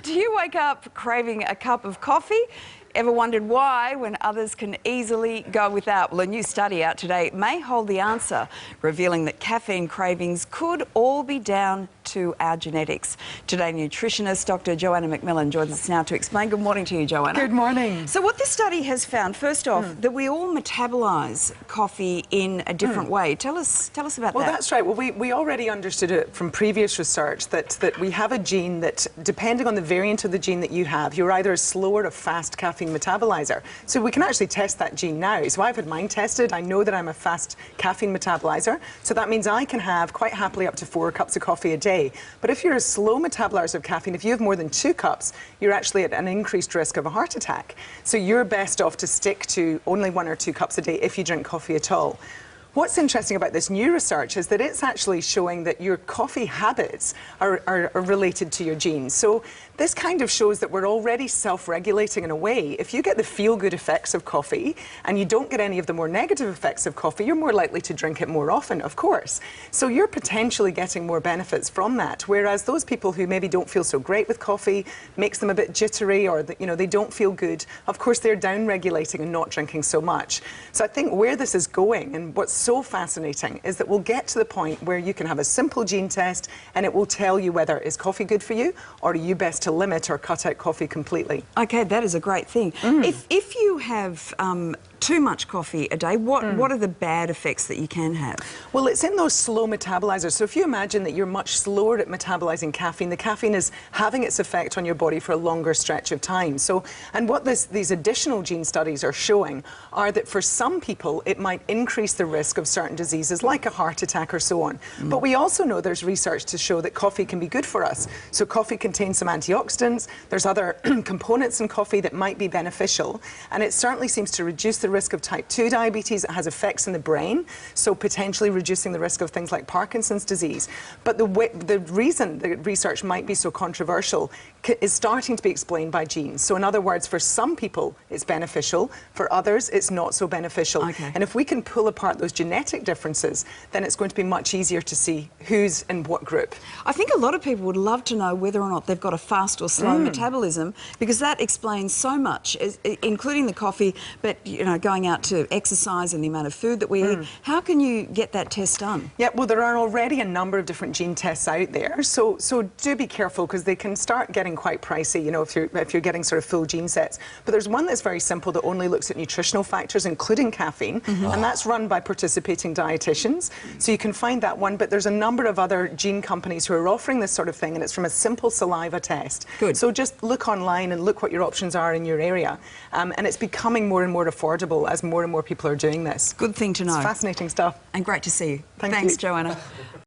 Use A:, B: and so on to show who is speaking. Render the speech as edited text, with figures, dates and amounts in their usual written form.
A: Do you wake up craving a cup of coffee? Ever wondered why when others can easily go without? Well, a new study out today may hold the answer, revealing that caffeine cravings could all be down to our genetics. Today, nutritionist Dr. Joanna McMillan joins us now to explain. Good morning to you, Joanna.
B: Good morning.
A: So what this study has found, first off, that we all metabolise coffee in a different way. Tell us about that.
B: Well, that's right. Well, we already understood it from previous research that we have a gene that, depending on the variant of the gene that you have, you're either a slow or a fast caffeine metabolizer. So we can actually test that gene now. So I've had mine tested. I know that I'm a fast caffeine metabolizer. So that means I can have quite happily up to 4 cups of coffee a day. But if you're a slow metabolizer of caffeine, if you have more than 2 cups, you're actually at an increased risk of a heart attack. So you're best off to stick to only 1 or 2 cups a day if you drink coffee at all. What's interesting about this new research is that it's actually showing that your coffee habits are related to your genes. So this kind of shows that we're already self-regulating in a way. If you get the feel-good effects of coffee and you don't get any of the more negative effects of coffee, you're more likely to drink it more often, of course. So you're potentially getting more benefits from that, whereas those people who maybe don't feel so great with coffee, makes them a bit jittery, or they don't feel good, of course they're down-regulating and not drinking so much. So I think where this is going, and what's so fascinating, is that we'll get to the point where you can have a simple gene test and it will tell you whether is coffee good for you, or are you best to limit or cut out coffee completely.
A: Okay, that is a great thing. If you have too much coffee a day, what are the bad effects that you can have?
B: Well, it's in those slow metabolizers. So if you imagine that you're much slower at metabolizing caffeine, the caffeine is having its effect on your body for a longer stretch of time. So, and what these additional gene studies are showing are that for some people, it might increase the risk of certain diseases like a heart attack or so on. But we also know there's research to show that coffee can be good for us. So coffee contains some antioxidants. There's other components in coffee that might be beneficial. And it certainly seems to reduce the risk of type 2 diabetes. It has effects in the brain, so potentially reducing the risk of things like Parkinson's disease. But the reason the research might be so controversial is starting to be explained by genes. So in other words, for some people it's beneficial, for others it's not so beneficial.
A: Okay.
B: And if we can pull apart those genetic differences, then it's going to be much easier to see who's in what group.
A: I think a lot of people would love to know whether or not they've got a fast or slow metabolism, because that explains so much, including the coffee, but going out to exercise and the amount of food that we eat. How can you get that test done?
B: Yeah, well, there are already a number of different gene tests out there, so do be careful, because they can start getting quite pricey, if you're getting sort of full gene sets. But there's one that's very simple that only looks at nutritional factors, including caffeine, and that's run by participating dietitians. So you can find that one, but there's a number of other gene companies who are offering this sort of thing, and it's from a simple saliva test.
A: Good.
B: So just look online and look what your options are in your area, and it's becoming more and more affordable as more and more people are doing this.
A: Good thing to know.
B: It's fascinating stuff.
A: And great to see you.
B: Thanks,
A: Joanna.